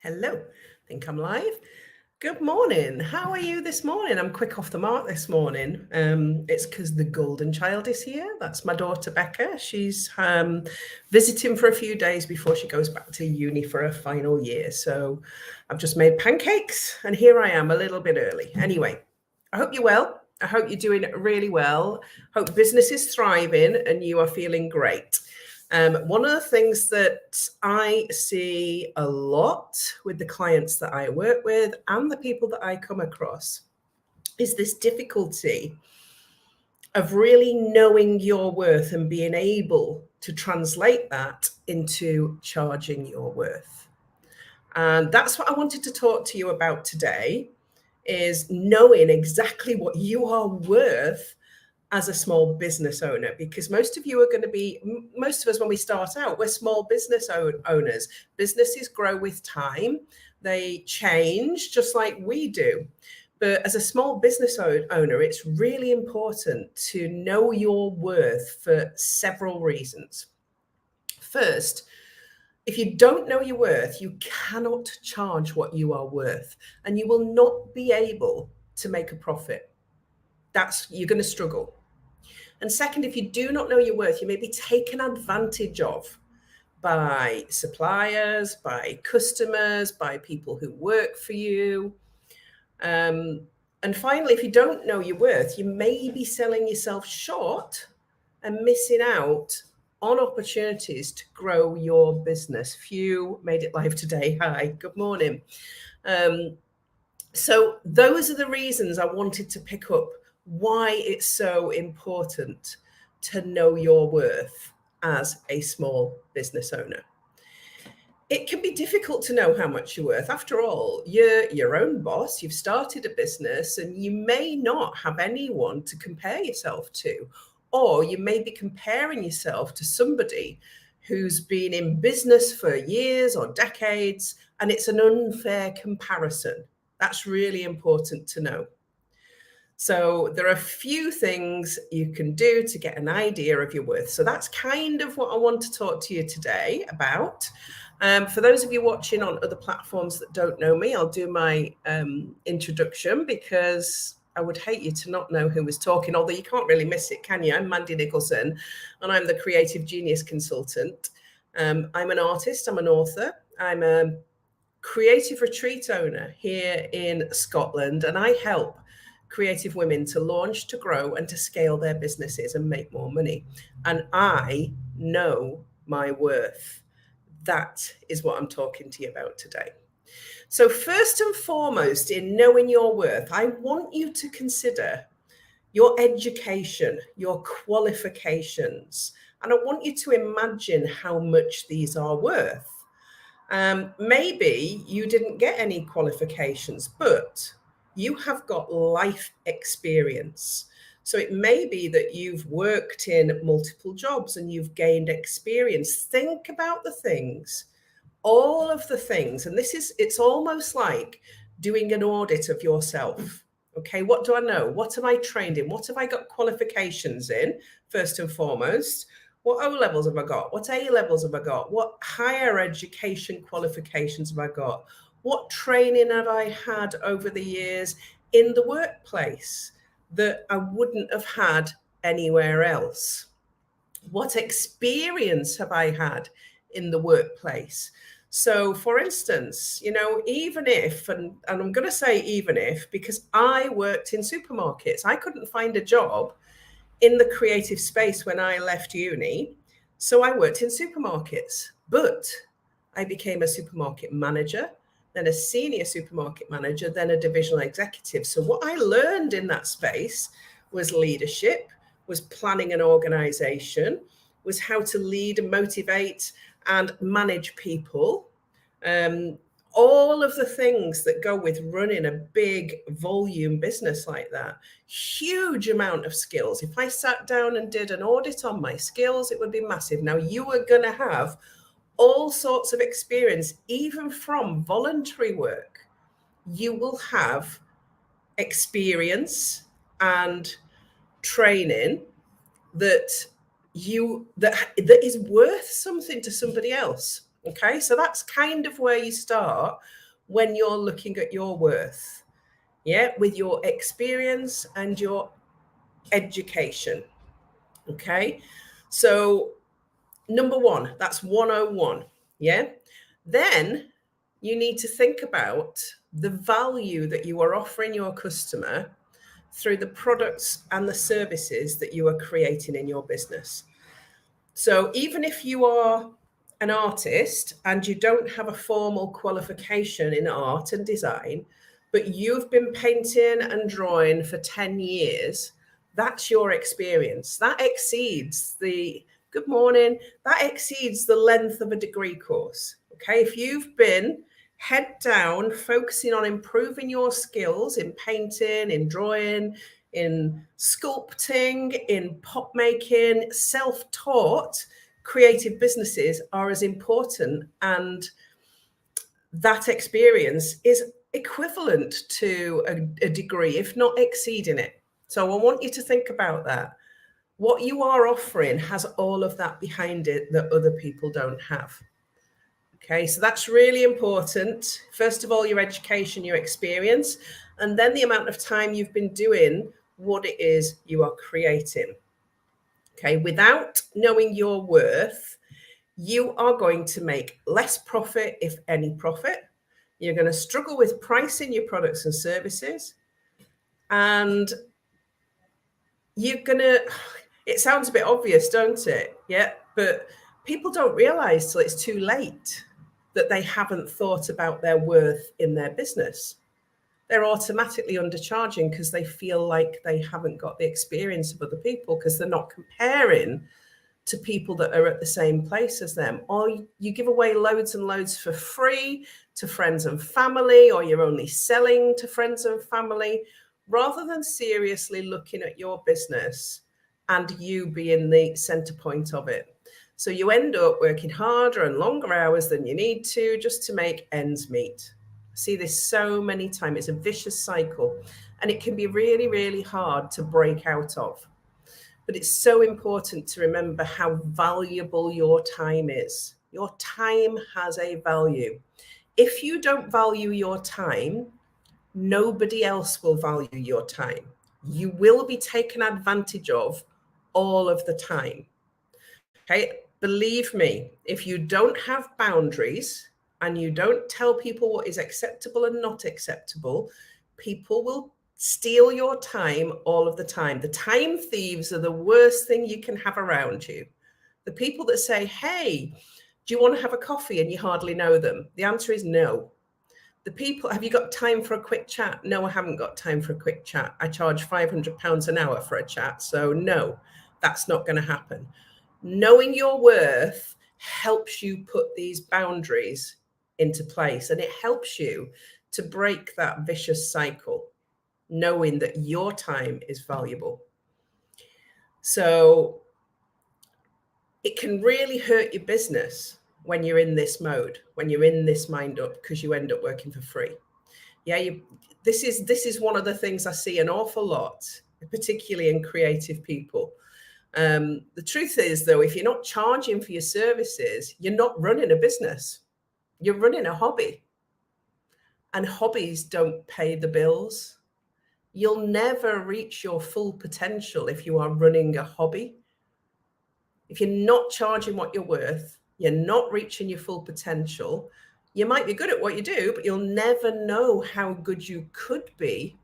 Hello, I think I'm live. Good morning. How are you this morning? I'm quick off the mark this morning. It's because the golden child is here. That's my daughter Becca. She's visiting for a few days before she goes back to uni for her final year. So I've just made pancakes and here I am a little bit early. Anyway, I hope you're well. I hope you're doing really well. Hope business is thriving and you are feeling great. One of the things that I see a lot with the clients that I work with and the people that I come across is this difficulty of really knowing your worth and being able to translate that into charging your worth. And that's what I wanted to talk to you about today, is knowing exactly what you are worth as a small business owner, because most of us, when we start out, we're small business owners. Businesses grow with time, they change just like we do. But as a small business owner, it's really important to know your worth for several reasons. First, if you don't know your worth, you cannot charge what you are worth, and you will not be able to make a profit. You're going to struggle. And second, if you do not know your worth, you may be taken advantage of by suppliers, by customers, by people who work for you. And finally, if you don't know your worth, you may be selling yourself short and missing out on opportunities to grow your business. Few made it live today. Hi, good morning. So those are the reasons I wanted to pick up why it's so important to know your worth as a small business owner. It can be difficult to know how much you're worth. After all, you're your own boss, you've started a business, and you may not have anyone to compare yourself to, or you may be comparing yourself to somebody who's been in business for years or decades, and it's an unfair comparison. That's really important to know. So there are a few things you can do to get an idea of your worth. So that's kind of what I want to talk to you today about. For those of you watching on other platforms that don't know me, I'll do my introduction because I would hate you to not know who was talking, although you can't really miss it, can you? I'm Mandy Nicholson, and I'm the Creative Genius Consultant. I'm an artist, I'm an author, I'm a creative retreat owner here in Scotland, and I help creative women to launch, to grow, and to scale their businesses and make more money. And I know my worth. That is what I'm talking to you about today. So first and foremost, in knowing your worth, I want you to consider your education, your qualifications, and I want you to imagine how much these are worth. Maybe you didn't get any qualifications, but you have got life experience. So it may be that you've worked in multiple jobs and you've gained experience. Think about the things, all of the things, and it's almost like doing an audit of yourself. Okay, what do I know? What am I trained in? What have I got qualifications in, first and foremost? What O levels have I got? What A levels have I got? What higher education qualifications have I got? What training have I had over the years in the workplace that I wouldn't have had anywhere else? What experience have I had in the workplace? So, for instance, even if, and I'm going to say even if, because I worked in supermarkets, I couldn't find a job in the creative space when I left uni. So I worked in supermarkets, but I became a supermarket manager, then a senior supermarket manager, then a divisional executive. So what I learned in that space was leadership, was planning an organization, was how to lead and motivate and manage people. All of the things that go with running a big volume business like that. Huge amount of skills. If I sat down and did an audit on my skills, it would be massive. Now, you are going to have all sorts of experience, even from voluntary work. You will have experience and training that is worth something to somebody else. Okay, so that's kind of where you start when you're looking at your worth. Yeah, with your experience and your education. Okay, so number one, that's 101. Yeah, then you need to think about the value that you are offering your customer through the products and the services that you are creating in your business. So even if you are an artist and you don't have a formal qualification in art and design, but you've been painting and drawing for 10 years, that's your experience. That exceeds the, good morning, that exceeds the length of a degree course. Okay, if you've been head down focusing on improving your skills in painting, in drawing, in sculpting, in pop making, self-taught creative businesses are as important, and that experience is equivalent to a degree, if not exceeding it. So I want you to think about that. What you are offering has all of that behind it that other people don't have. Okay, so that's really important. First of all, your education, your experience, and then the amount of time you've been doing what it is you are creating. Okay, without knowing your worth, you are going to make less profit, if any profit. You're going to struggle with pricing your products and services. And you're going to, it sounds a bit obvious, don't it? Yeah, but people don't realize till it's too late that they haven't thought about their worth in their business. They're automatically undercharging because they feel like they haven't got the experience of other people because they're not comparing to people that are at the same place as them. Or you give away loads and loads for free to friends and family, or you're only selling to friends and family, rather than seriously looking at your business and you being the center point of it. So you end up working harder and longer hours than you need to just to make ends meet. I see this so many times. It's a vicious cycle, and it can be really, really hard to break out of. But it's so important to remember how valuable your time is. Your time has a value. If you don't value your time, nobody else will value your time. You will be taken advantage of all of the time. Okay, believe me, if you don't have boundaries and you don't tell people what is acceptable and not acceptable, people will steal your time all of the time. The time thieves are the worst thing you can have around you. The people that say, hey, do you want to have a coffee, and you hardly know them? The answer is no. The people, have you got time for a quick chat? No, I haven't got time for a quick chat. I charge £500 an hour for a chat. So no, that's not going to happen. Knowing your worth helps you put these boundaries into place, and it helps you to break that vicious cycle, knowing that your time is valuable. So it can really hurt your business when you're in this mode, when you're in this mind up, because you end up working for free. Yeah, this is one of the things I see an awful lot, particularly in creative people. The truth is, though, if you're not charging for your services, you're not running a business. You're running a hobby. And hobbies don't pay the bills. You'll never reach your full potential if you are running a hobby. If you're not charging what you're worth, you're not reaching your full potential. You might be good at what you do, but you'll never know how good you could be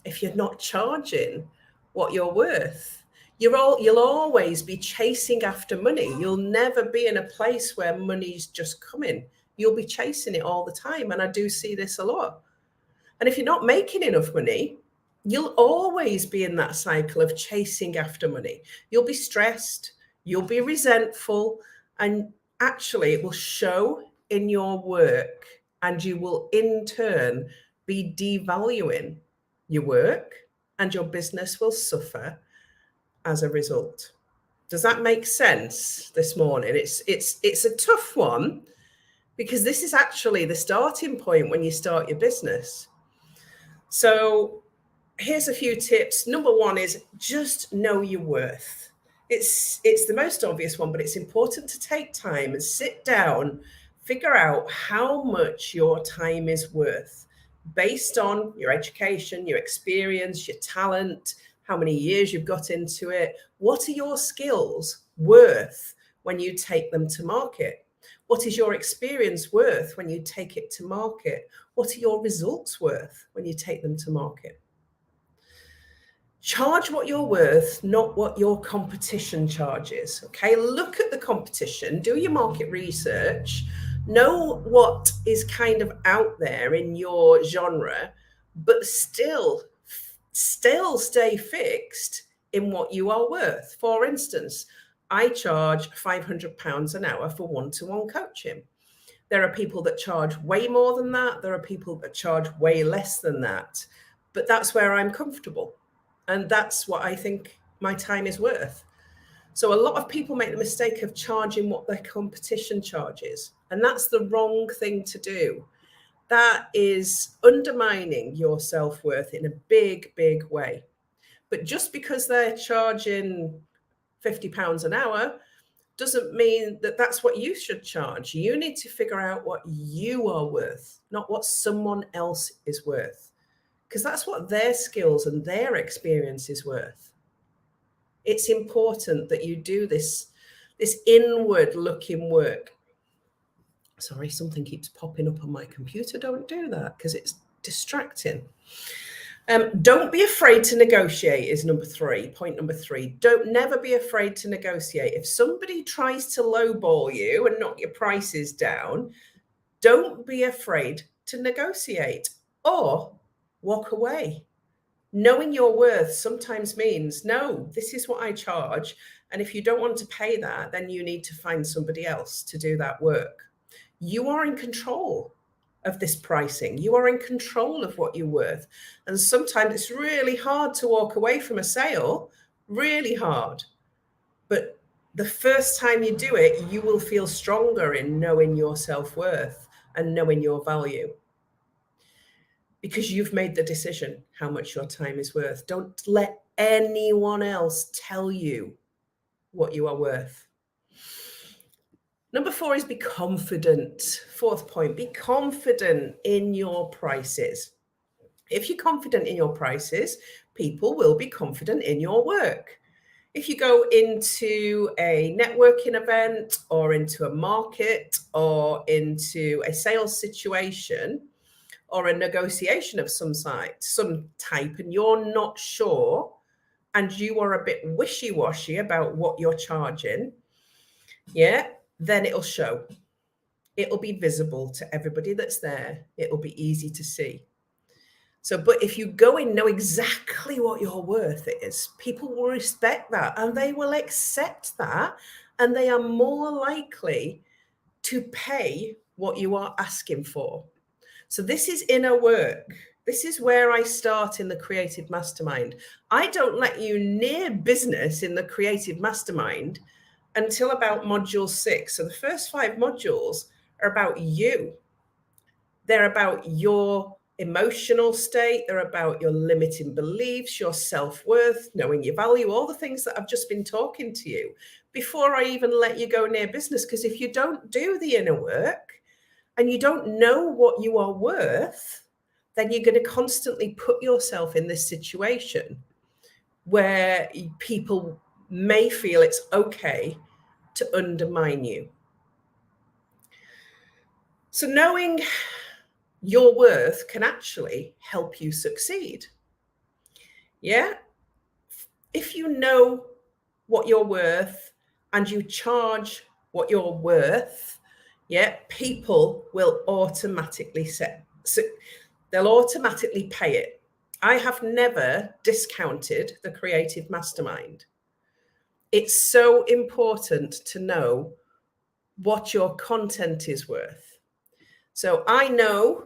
if you're not charging what you're worth. You'll always be chasing after money. You'll never be in a place where money's just coming. You'll be chasing it all the time. And I do see this a lot. And if you're not making enough money, you'll always be in that cycle of chasing after money. You'll be stressed, you'll be resentful, and actually it will show in your work, and you will in turn be devaluing your work, and your business will suffer as a result. Does that make sense this morning? It's a tough one, because this is actually the starting point when you start your business. So here's a few tips. Number one is just know your worth. It's the most obvious one, but it's important to take time and sit down, Figure out how much your time is worth based on your education, your experience, your talent, how many years you've got into it. What are your skills worth when you take them to market? What is your experience worth when you take it to market? What are your results worth when you take them to market? Charge what you're worth, not what your competition charges. Okay, look at the competition, do your market research, know what is kind of out there in your genre, but still stay fixed in what you are worth. For instance, I charge £500 an hour for one-to-one coaching. There are people that charge way more than that. There are people that charge way less than that. But that's where I'm comfortable. And that's what I think my time is worth. So a lot of people make the mistake of charging what their competition charges. And that's the wrong thing to do. That is undermining your self-worth in a big, big way. But just because they're charging £50 an hour doesn't mean that that's what you should charge. You need to figure out what you are worth, not what someone else is worth, because that's what their skills and their experience is worth. It's important that you do this inward looking work. Sorry, something keeps popping up on my computer. Don't do that because it's distracting. Don't be afraid to negotiate is number 3. Point number 3. Don't never be afraid to negotiate. If somebody tries to lowball you and knock your prices down, don't be afraid to negotiate or walk away. Knowing your worth sometimes means, no, this is what I charge. And if you don't want to pay that, then you need to find somebody else to do that work. You are in control of this pricing. You are in control of what you're worth. And sometimes it's really hard to walk away from a sale, really hard. But the first time you do it, you will feel stronger in knowing your self-worth and knowing your value, because you've made the decision how much your time is worth. Don't let anyone else tell you what you are worth. Number 4 is be confident. 4th point, be confident in your prices. If you're confident in your prices, people will be confident in your work. If you go into a networking event or into a market or into a sales situation or a negotiation of some type, and you're not sure and you are a bit wishy-washy about what you're charging, then it'll show. It'll be visible to everybody that's there. It'll be easy to see. So, but if you go in, know exactly what your worth is, people will respect that and they will accept that, and they are more likely to pay what you are asking for. So this is inner work. This is where I start in the Creative Mastermind. I don't let you near business in the Creative Mastermind until about module 6. So the first 5 modules are about you. They're about your emotional state. They're about your limiting beliefs, your self-worth, knowing your value, all the things that I've just been talking to you before I even let you go near business. Because if you don't do the inner work and you don't know what you are worth, then you're going to constantly put yourself in this situation where people may feel it's okay to undermine you. So knowing your worth can actually help you succeed. Yeah. If you know what you're worth and you charge what you're worth, people will automatically they'll automatically pay it. I have never discounted the Creative Mastermind. It's so important to know what your content is worth. So I know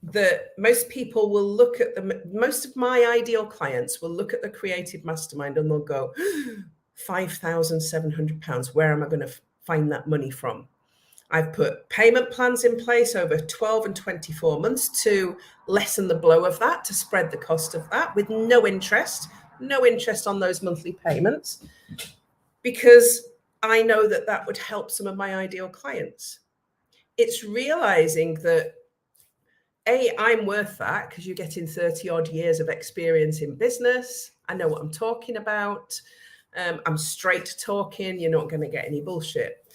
that most people will look at most of my ideal clients will look at the Creative Mastermind and they'll go, £5,700. Where am I going to find that money from? I've put payment plans in place over 12 and 24 months to lessen the blow of that, to spread the cost of that with no interest on those monthly payments, because I know that that would help some of my ideal clients. it's realizing that I'm worth that because you're getting 30 odd years of experience in business. I know what I'm talking about. I'm straight talking. You're not going to get any bullshit.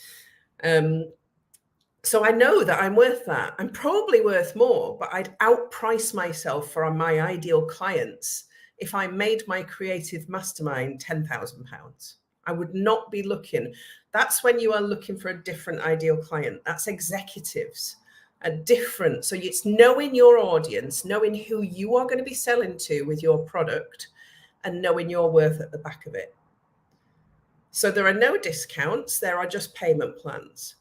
So I know that I'm worth that. I'm probably worth more, but I'd outprice myself for my ideal clients if I made my creative mastermind £10,000. I would not be looking. That's when you are looking for a different ideal client. That's executives, a different. So it's knowing your audience, knowing who you are going to be selling to with your product, and knowing your worth at the back of it. So there are no discounts. There are just payment plans.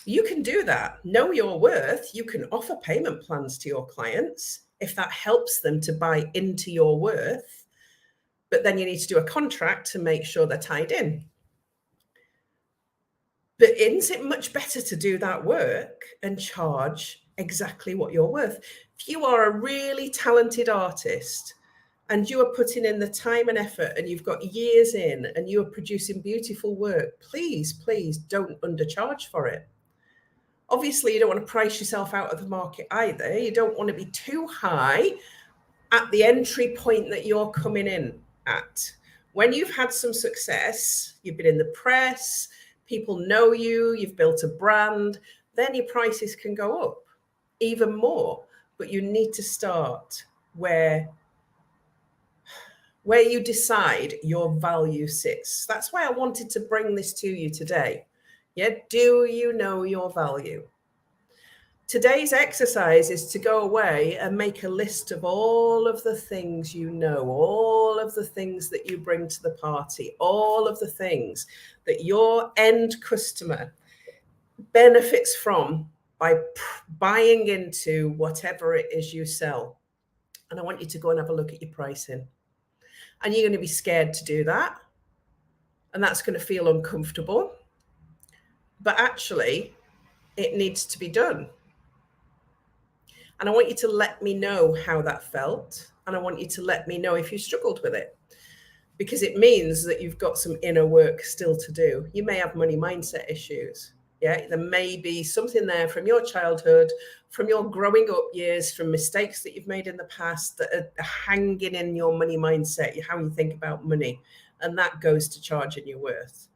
You can do that. Know your worth. You can offer payment plans to your clients if that helps them to buy into your worth. But then you need to do a contract to make sure they're tied in. But isn't it much better to do that work and charge exactly what you're worth? If you are a really talented artist and you are putting in the time and effort and you've got years in and you are producing beautiful work, please, please don't undercharge for it. Obviously, you don't want to price yourself out of the market either. You don't want to be too high at the entry point that you're coming in at. When you've had some success, you've been in the press, people know you, you've built a brand, then your prices can go up even more. But you need to start where you decide your value sits. That's why I wanted to bring this to you today. Yeah, do you know your value? Today's exercise is to go away and make a list of all of the things you know, all of the things that you bring to the party, all of the things that your end customer benefits from by buying into whatever it is you sell. And I want you to go and have a look at your pricing. And you're going to be scared to do that. And that's going to feel uncomfortable. But actually, it needs to be done. And I want you to let me know how that felt. And I want you to let me know if you struggled with it, because it means that you've got some inner work still to do. You may have money mindset issues. Yeah, there may be something there from your childhood, from your growing up years, from mistakes that you've made in the past that are hanging in your money mindset, how you think about money. And that goes to charging your worth.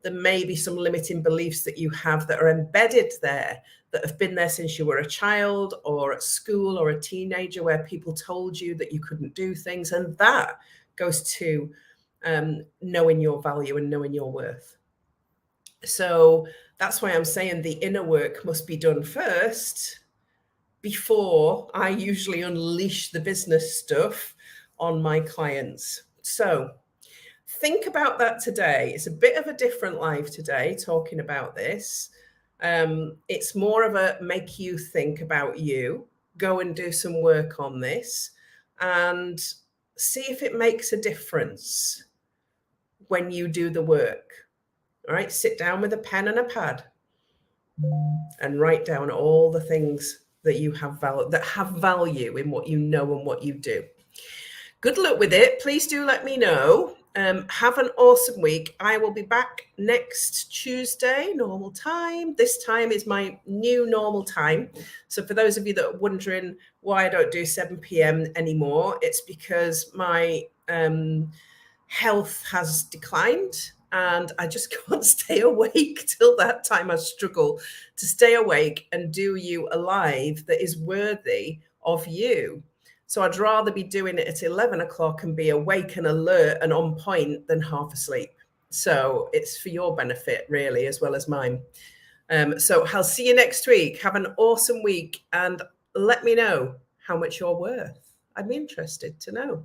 There may be some limiting beliefs that you have that are embedded there, that have been there since you were a child or at school or a teenager, where people told you that you couldn't do things. And that goes to knowing your value and knowing your worth. So that's why I'm saying the inner work must be done first before I usually unleash the business stuff on my clients. So think about that today. It's a bit of a different live today talking about this. It's more of a make you think about you, go and do some work on this and see if it makes a difference when you do the work. All right, sit down with a pen and a pad and write down all the things that you have value in what you know and what you do. Good luck with it. Please do let me know. Have an awesome week. I will be back next Tuesday, normal time. This time is my new normal time. So for those of you that are wondering why I don't do 7 p.m. anymore, it's because my health has declined and I just can't stay awake till that time. I struggle to stay awake and do you a live that is worthy of you. So I'd rather be doing it at 11 o'clock and be awake and alert and on point than half asleep. So it's for your benefit, really, as well as mine. So I'll see you next week. Have an awesome week and let me know how much you're worth. I'd be interested to know.